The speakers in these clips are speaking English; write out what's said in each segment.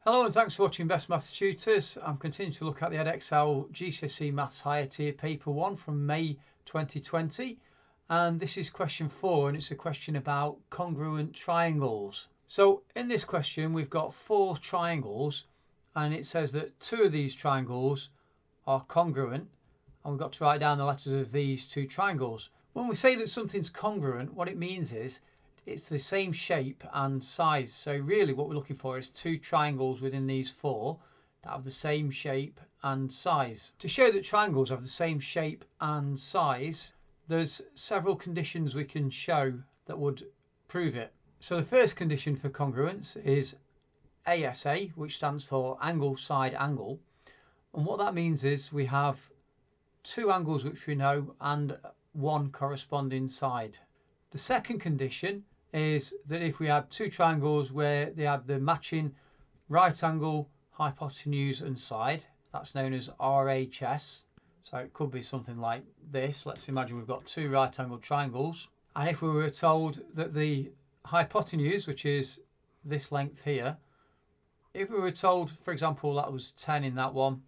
Hello and thanks for watching Best Maths Tutors. I'm continuing to look at the Edexcel GCSE Maths Higher Tier Paper 1 from May 2020. And this is question 4, and it's a question about congruent triangles. So in this question we've got 4 triangles, and it says that 2 of these triangles are congruent, and we've got to write down the letters of these 2 triangles. When we say that something's congruent, what it means is it's the same shape and size. So really what we're looking for is 2 triangles within these 4 that have the same shape and size. To show that triangles have the same shape and size, there's several conditions we can show that would prove it. So the first condition for congruence is ASA, which stands for angle, side, angle. And what that means is we have 2 angles which we know and 1 corresponding side. The second condition is that if we have 2 triangles where they have the matching right angle, hypotenuse and side, that's known as RHS. So it could be something like this. Let's imagine we've got 2 right angled triangles, and if we were told that the hypotenuse, which is this length here, if we were told, for example, that was 10 in that one,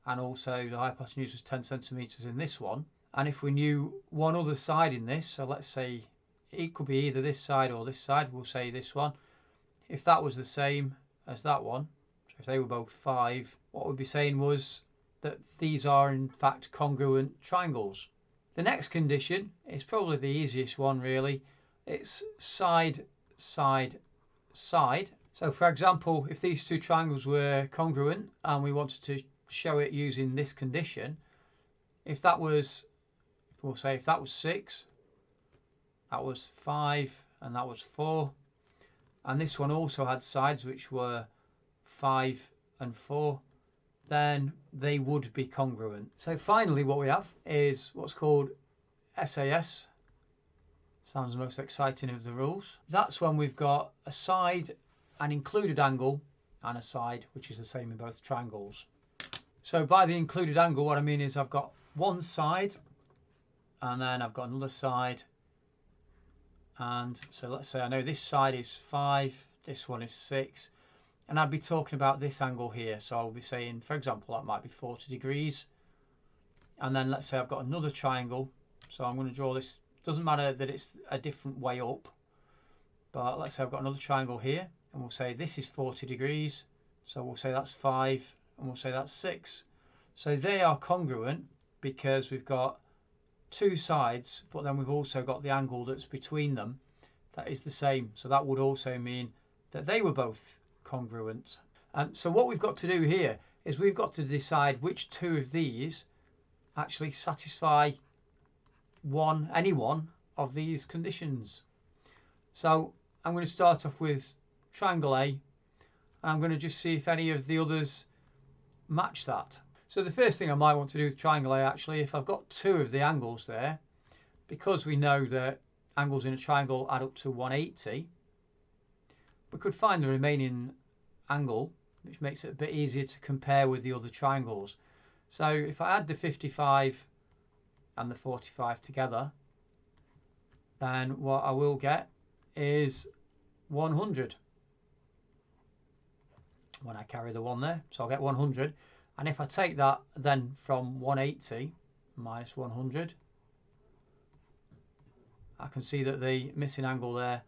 and also the hypotenuse was 10 centimeters in this one, and if we knew one other side in this, so let's say it could be either this side or this side, we'll say this one, if that was the same as that one, so if they were both 5, what we'd be saying was that these are in fact congruent triangles. The next condition is probably the easiest one really. It's side, side, side. So for example, if these 2 triangles were congruent and we wanted to show it using this condition, if that was, we'll say if that was 6, that was 5, and that was 4, and this one also had sides which were 5 and 4, then they would be congruent. So finally what we have is what's called SAS. Sounds the most exciting of the rules. That's when we've got a side, an included angle, and a side which is the same in both triangles. So by the included angle, what I mean is I've got one side and then I've got another side, and so let's say I know this side is 5, this one is 6, and I'd be talking about this angle here. So I'll be saying, for example, that might be 40 degrees, and then let's say I've got another triangle, so I'm going to draw this. Doesn't matter that it's a different way up, but let's say I've got another triangle here, and we'll say this is 40 degrees, so we'll say that's 5, and we'll say that's 6. So they are congruent because we've got 2 sides, but then we've also got the angle that's between them that is the same. So that would also mean that they were both congruent. And so what we've got to do here is we've got to decide which 2 of these actually satisfy any one of these conditions. So I'm going to start off with triangle A, and I'm going to just see if any of the others match that. So the first thing I might want to do with triangle A, actually, if I've got 2 of the angles there, because we know that angles in a triangle add up to 180, we could find the remaining angle, which makes it a bit easier to compare with the other triangles. So if I add the 55 and the 45 together, then what I will get is 100 when I carry the 1 there. So I'll get 100. And if I take that then from 180 minus 100, I can see that the missing angle there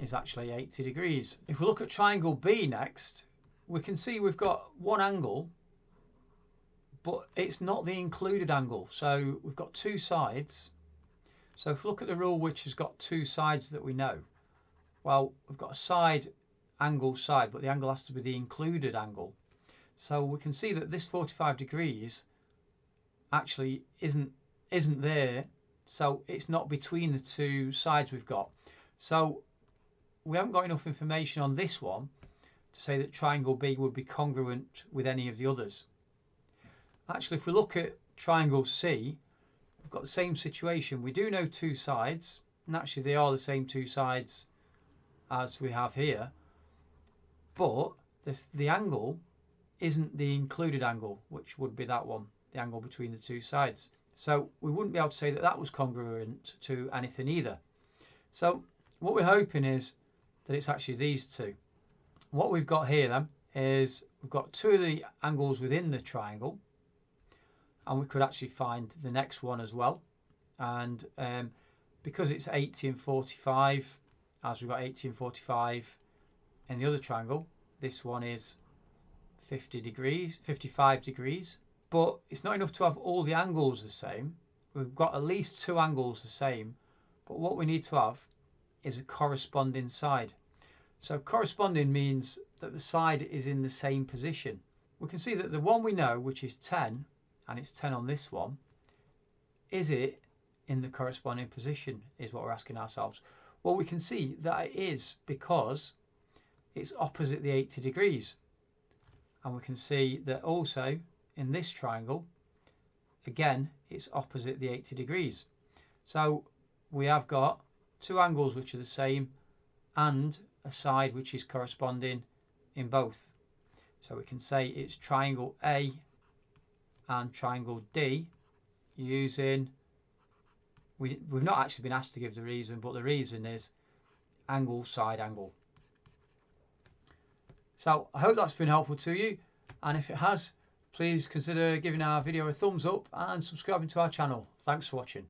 is actually 80 degrees. If we look at triangle B next, we can see we've got one angle, but it's not the included angle. So we've got 2 sides. So if we look at the rule which has got 2 sides that we know, well, we've got a side, angle, side, but the angle has to be the included angle. So we can see that this 45 degrees actually isn't there, so it's not between the 2 sides we've got. So we haven't got enough information on this one to say that triangle B would be congruent with any of the others. Actually, if we look at triangle C, we've got the same situation. We do know 2 sides, and actually they are the same 2 sides as we have here, but the angle isn't the included angle, which would be that one, the angle between the 2 sides. So we wouldn't be able to say that that was congruent to anything either. So what we're hoping is that it's actually these 2. What we've got here then is we've got two of the angles within the triangle, and we could actually find the next one as well. And because it's 80 and 45, as we've got 80 and 45 in the other triangle, this one is 50 degrees, 55 degrees. But it's not enough to have all the angles the same. We've got at least two angles the same, but what we need to have is a corresponding side. So corresponding means that the side is in the same position. We can see that the one we know, which is 10, and it's 10 on this one, is it in the corresponding position, is what we're asking ourselves. Well, we can see that it is, because it's opposite the 80 degrees. And we can see that also in this triangle, again, it's opposite the 80 degrees. So we have got two angles which are the same and a side which is corresponding in both. So we can say it's triangle A and triangle D using, we've not actually been asked to give the reason, but the reason is angle, side, angle. So I hope that's been helpful to you, and if it has, please consider giving our video a thumbs up and subscribing to our channel. Thanks for watching.